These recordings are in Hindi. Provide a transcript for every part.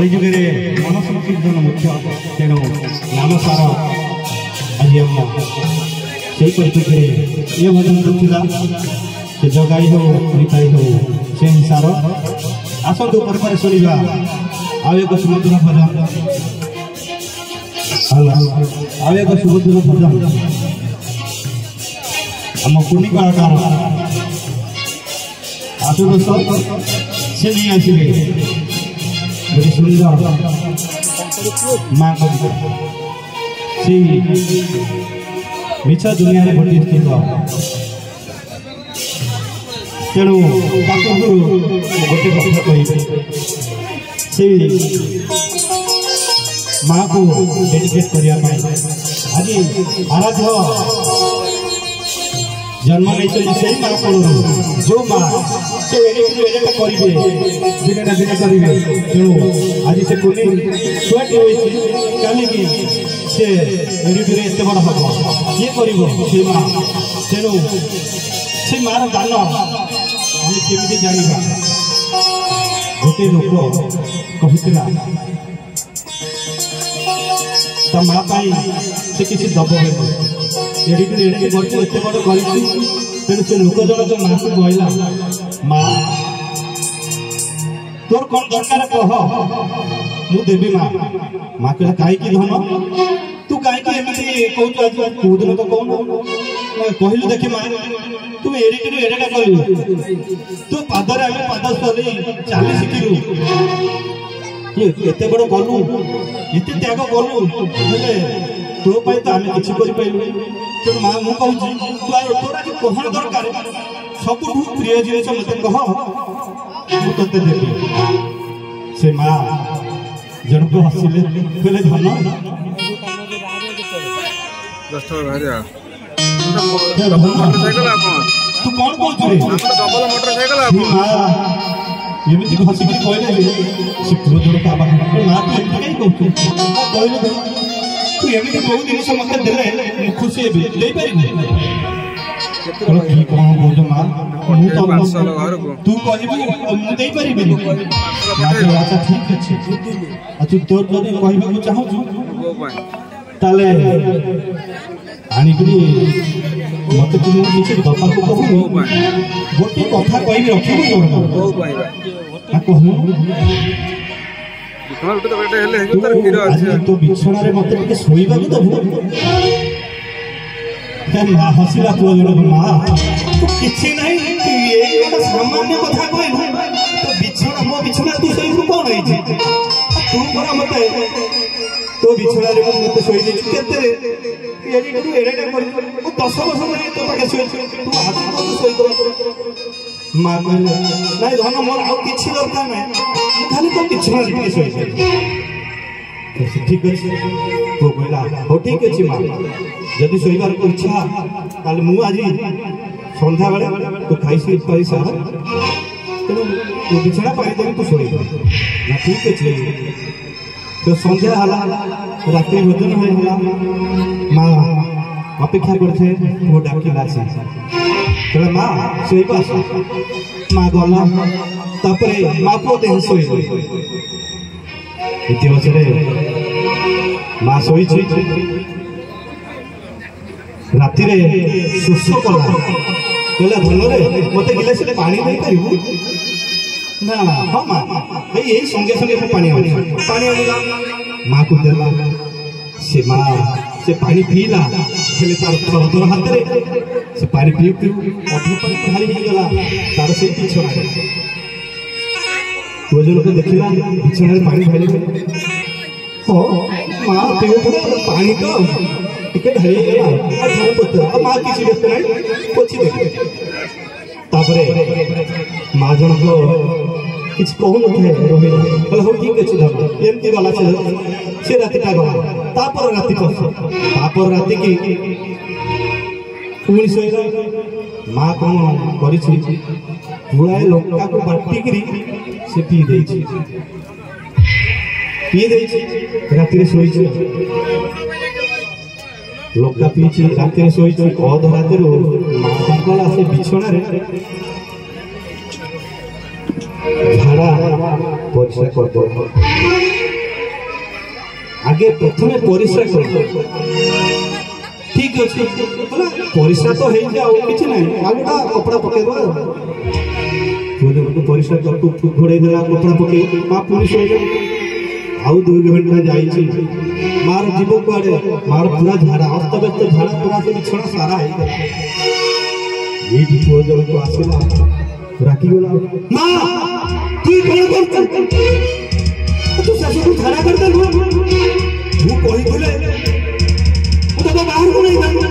कलिजुगे मन संकीर्तन मुख्य तेणु नाम सार आज आम से परिप्रेक्षी ये भजन था से जगाई हो रिपाई हो से हिंसार आसतु पर शुणा आउ एक सुमधुर भजन आउ एक सुमधुर भजन आम कुनी कलाकार आशुतोष से नहीं आसवे गोटे सुंदर माँ से मिछ दुनिया में घटी स्थित तेणु गोटे कथा कह से माँ को डेडिकेट करने आज आराध्य जन्म नहीं से माँ को जो माँ से करेंगे दिने ना दिने करेंगे तेणु आज से कुनी छुआटी कल से एत बड़ हम किए कर माँ तेणु से मार दान आम केमी जाना गोटे लोक कहला ता माँ से किसी दब एड़े बड़ कर तेणु से लोक जन जो माँ को कहला माँ तोर कौन दरकार कह मुझे माँ माँ कहला कहीं धन तू कहीं कहूँ दिन तो कौन कहलु देखी माँ तुम एड़ा कलु तू पादर आगे पाद सरी चली शिखिलु एत बड़ गलु एत त्याग कलु तो तो आम कि तेणु माँ मुझे कहूँ तोर आज कौन दरकार सब प्रिय जिन मत कह मुझे देवी से माँ जन को हसिले कहले धन तू कौन एमती हसिक कहले से क्रोध माँ तू कहीं कहू तू एमती बहुत जिन मत दे खुशी कौन कौन माँ तू कह अच्छा ठीक अच्छे तू तोर जब कहू चाहूँ ताले आनिकी मत तुम किसी दफा को कहू गोटे कथा कह रख तो बिछना मत शोवा दबू माँ हसिला तू जन माँ किसी ना सामान्य कथा कहलु तो बिछना मो बिछना तू शोबू कौन है तू परा मत तो बिछड़ा मत शोई एड़े 10 वर्ष लगे तो पाखे तू आज माँ कहले ना धन मोर आउ कि दरकार ना खाली तो बिछड़ा शोई ठीक अच्छे तो कहला हो ठीक अच्छे माँ जदि शोबार को इच्छा ताले मु आज संध्या बेले तो खाई पैसा तेणु तू बिछड़ा पाई देवी तू शोई ना ठीक अच्छे तो संध्या रात्रि भोजन होगा माँ अपेक्षा करते वो डाकिला से माँ शोब माँ गला माँ पुओ देह शोब इतिहास माँ शोई राति शोष कला कहला धन मत गिलास पानी दे पारू ना हाँ माँ भाई यही संगे संगे पानी माँ को देला से माँ से पानी पीला हेले तार थर हाथ में से पानी पीऊ पीऊ अधु पानी खाली हो गला तार से बिछना वो जो लोग देखिला बिछना पानी ढाली ओ माँ पीऊ पानी तो टिके ढाली गला थारे पत्र माँ किसी व्यस्त नहीं पोछि देखे तापरे माँ जन को किसी कहू न हो ठीक अच्छे धर्म एमती गला से रातिटा गला तापर राति तापर राति की पुणी शोला माँ कौन गुड़ाए लंका को बाटिकी से पी राति शोई लंका पीछे राति शोई अध राति माँ से बिछण ঝাড়া পরিষ্কার করতে আগে প্রথমে পরিষ্কার করতে ঠিক আছে পরিষ্কার তো হয়ে যাও কিছু নাই আলুটা কপড়া পকাই দেওয়া পরিষ্কার করতে ঘোড়াই দেওয়া কপড়া পকাই মা পুলিশ হয়ে যাও ଆଉ 2 ଘଣ୍ଟା ଯାଇଛି ମାର ଯିବ କୁଆଡେ ମାର ପୁରା ଝାଡା ଅସ୍ତବ୍ୟସ୍ତ ଝାଡା ପୁରା ସେ ବିଛଣା ସାରା ହେଇଗଲା ଏଇଠି ପୁଅ ଜଣକୁ ଆସିଲା ରାଗିଗଲା ମା ତୁ କଣ କରୁଛୁ ତୁ ଶାଶୁକୁ ଝାଡା କରିଦେଲୁ ମୁଁ କହିଥିଲେ ମୁଁ ତତେ ବାହାରକୁ ନେଇଥାନ୍ତି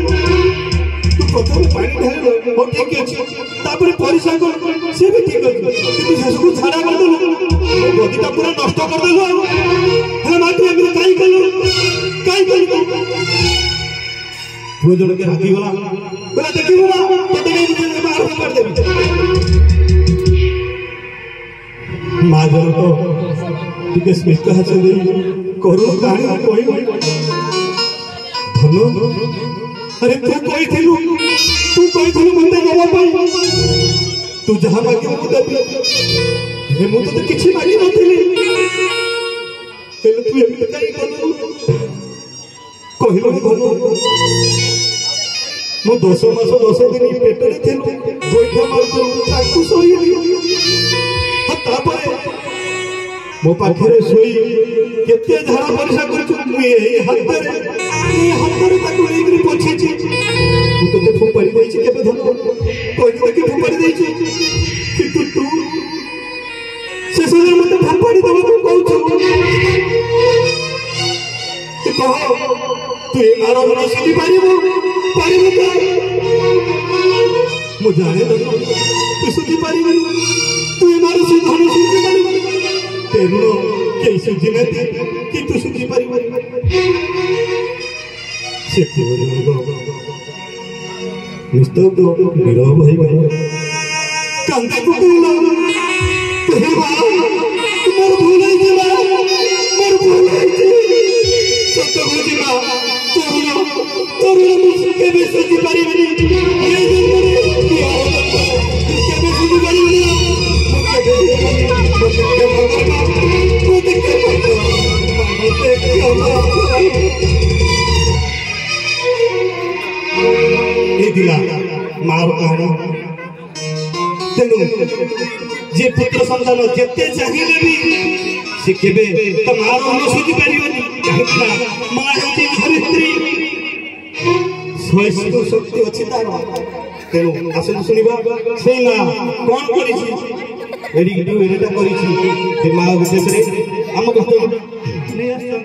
ତୁ ପ୍ରଥମେ ପାଣି ଢାଳିଲୁ ହଉ ଠିକ ଅଛି ତାପରେ ପରିସ୍ରା କର ସେ ବି ଠିକ ଅଛି କିନ୍ତୁ ଶାଶୁକୁ ଝାଡା କରିଦେଲୁ ଗଦିଟା ପୁରା ନଷ୍ଟ କରିଦେଲୁ ଆଉ ହେଲେ ମା ତୁ ଏମିତି କାହିଁ କଲୁ ପୁଅ ଜଣକେ ରାଗିଗଲା କହିଲା ଦେଖିବୁ ନା ତତେ ବାହାର କରିଦେବି ମା ଜଣକ ଟିକେ ସ୍ମିତ ହାସ ଦେଇ କରୁଣ କାହାଣୀ କହିବ ଧନ अरे तू କହିଥିଲୁ ମତେ ଦେବା ପାଇଁ ତୁ ଯାହା ମାଗିବୁ ମୁଁ ଦେବି ହେଲେ ମୁଁ ତତେ କିଛି ମାଗି ନଥିଲି ହେଲେ ତୁ ଏମିତି କାହିଁ କଲୁ କହିଲୁ ଧନ ମୁଁ 10 ମାସ 10 ଦିନ ପେଟରେ ଥିଲି ଗୋଇଠା ମାରୁଥିଲି ତାକୁ ଶୋଇଲି ତାପରେ ମୋ ପାଖରେ ଶୋଇ କେତେ ଝାଡ଼ା ପରିସ୍ରା କରିଛୁ ମୁଁ ଏଇ ହାତରେ ତାକୁ ନେଇକରି ପୋଛିଛି ମୁଁ ତତେ ଫୋପାଡ଼ି ଦେଇଛି କେବେ ଧନ କହିକି ତାকে ଫୋପାଡ଼ି ଦେଇଛି କିନ୍ତୁ ତୁ ଶେଷରେ ମତେ ଫୋପାଡ଼ି ଦେବାକୁ କହୁଛୁ କହ ତୁ ଏ ମାର ଧନ ଶୁଝି ପାରିବୁ ତ ମୁଁ ଜାଣେ ଧନ ତୁ ଶୁଝି ପାରିବୁନି ତୁ ଏ ମାର ସେ ଧନ ଶୁଝି ପାରିବୁ ତେଣୁ କେହି ଶୁଝି ନାହାନ୍ତି କିନ୍ତୁ ଶୁଝି ପାରିବନି ନିସ୍ତବ୍ଧ ନୀରବ ହୋଇଗଲା କାନ୍ଦି ପକାଇଲା ମୋର ଭୁଲ ହେଇଥିଲା ସତ କହୁଛି ମା ତୋର ମୁଁ କେବେ ଶୁଝି ପାରିବିନି କେବେ ଶୁଝି ପାରିବିନି मार कहानी तेणु जे पुत्र संतान जेते चाहिए भी से केबे त मार न सुझी परिबनी काहेकि मां होती धरित्री स्वयं शक्ति अछि तार तेणु आसे सुनिबा से ना कोन करिछि एडी एटा करिछि से मां उद्देश्य रे हम कहतो नै आछन